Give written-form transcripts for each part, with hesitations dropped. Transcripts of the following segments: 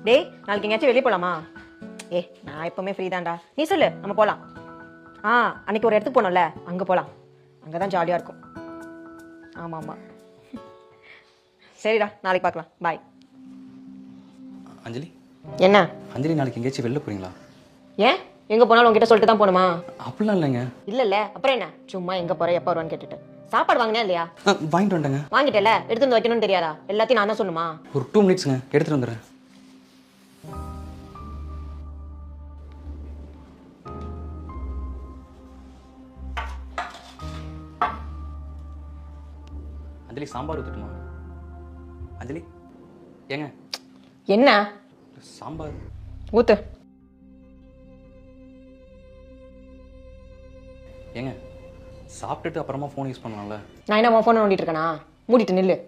டேய் நாளைக்கு எங்கேயாச்சும் வெளியே போலாமா? நான் எப்பவுமே ஃப்ரீ தான்டா. நீ சொல்லு, நம்ம போலாம். அன்னைக்கு ஒரு இடத்துக்கு போனோம்ல, அங்க போலாம். அங்கதான் ஜாலியா இருக்கும். ஆமா ஆமா. சரிடா, நாளைக்கு பார்க்கலாம். பாய். அஞ்சலி, என்ன அஞ்சலி நாளைக்கு எங்கேயாச்சும் வெளில போறீங்களா? ஏன் எங்க போனாலும் உங்ககிட்ட சொல்லிட்டு தான் போகணுமா? அப்படிலாம் இல்லைங்க. இல்ல அப்புறம் என்ன, சும்மா எங்க போற எப்ப வருவான்னு கேட்டுட்டு. சாப்பாடு வாங்கினா இல்லையா? வாங்கிட்டு வந்துட்டேங்க. வாங்கிட்டல, எடுத்து வந்து வைக்கணும்னு தெரியாதா? எல்லாத்தையும் நான் தான் சொல்லுமா? ஒரு 2 மினிட்ஸ்ங்க, எடுத்துட்டு வந்துடுறேன். அஞ்சலி, சாம்பார் ஊற்றட்டுமா? அஞ்சலி ஏங்க என்ன சாம்பார் ஊத்து. ஏங்க சாப்பிட்டுட்டு அப்புறமா ஃபோன் யூஸ் பண்ணலாம்ல? நான் என்ன உன் ஃபோனை நோண்டிட்டு இருக்கேனா? மூடிட்டு நில்லு.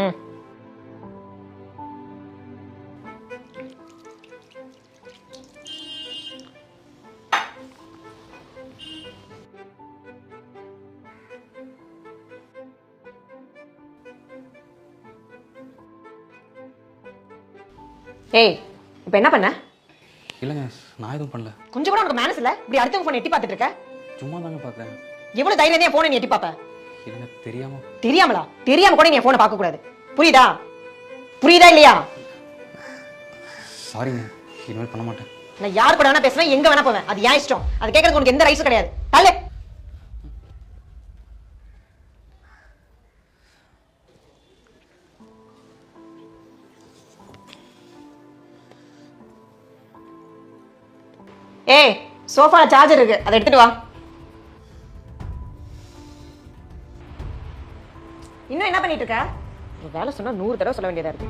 ம் ஏய், இப்போ என்ன பண்ண? இல்லைங்க, நான் எதுவும் பண்ணல. கொஞ்சம் கூட உனக்கு மேனஸ் இல்ல? இப்படி அடுத்தவங்க ஃபோன் எட்டி பார்த்துட்டு இருக்க? சும்மா தாங்க பார்த்தேன். எவ்வளவு தைரியம் தான் ஃபோனை நீ எட்டி பார்ப்ப? இல்லைங்க, தெரியாமலா? தெரியாம கூட நீ ஃபோனை பார்க்க கூடாது. புரியுதா? புரியுதா இல்லையா? சாரிங்க, இனிமேல் பண்ண மாட்டேன். நான் யார் கூட வேணா பேசுவேன், எங்க வேணா போவேன். அது ஏன் இஷ்டம். அது கேட்கறதுக்கு உனக்கு எந்த ரைட்ஸும் கிடையாது. தள்ளு. ஏய், சோஃபால சார்ஜர் இருக்கு, அதை எடுத்துட்டு வா. இன்னும் என்ன பண்ணிட்டு இருக்க? ஒரு வேலை சொன்னா 100 தடவை சொல்ல வேண்டியதா இருக்கு.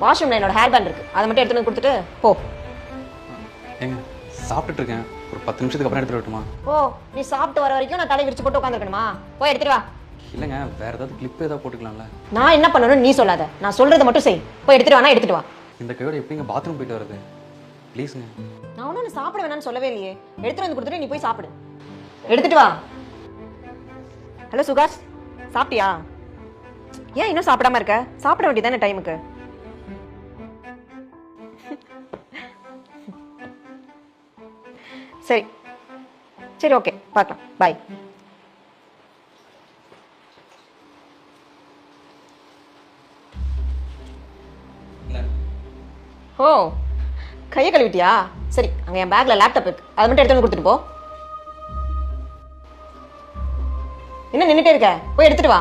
வாஷ்ரூம்ல என்னோட ஹேர் பேண்ட் இருக்கு, அதை மட்டும் எடுத்துட்டு வந்து கொடுத்துட்டு போ. ஏங்க சாப்பிட்டுட்டு இருக்கேன், ஒரு 10 நிமிஷத்துக்கு அப்புறம் எடுத்துட்டு வரட்டுமா? நீ சாப்பிட்டு வர வரைக்கும் நான் தலை விரிச்சு போட்டு உட்காந்துருக்கணுமா? போய் எடுத்துட்டு வா. இல்லைங்க, வேற ஏதாவது கிளிப் ஏதாவது போட்டுக்கலாம்ல? நான் என்ன பண்ணணும்னு நீ சொல்லாத, நான் சொல்றதை மட்டும் செய். போய் எடுத்துட்டு வானா எடுத்துட்டு வா. இந்த கையோட எப்படிங்க பாத்ரூம் போயிட்டு வருது? ப்ளீஸுங்க. நான் ஒன்றும் சாப்பிட வேணாம்னு சொல்லவே இல்லையே. எடுத்துட்டு வந்து கொடுத்துட்டு நீ போய் சாப்பிடு. எடுத்துட்டு வா. ஹலோ சுகாஷ், சாப்பிட்டியா? ஏன் இன்னும் சாப்பிடாம இருக்க? சாப்பிட வேண்டியதானே டைமுக்கு. சரி சரி, ஓகே, பார்க்கலாம். பாய். ஓ, கையை கழுவிட்டியா? சரி, அங்கே என் பேக்ல லேப்டாப் இருக்கு, அதை மட்டும் எடுத்து வந்து கொடுத்துட்டு போ. என்ன நின்றுட்டே இருக்க? போய் எடுத்துட்டு வா.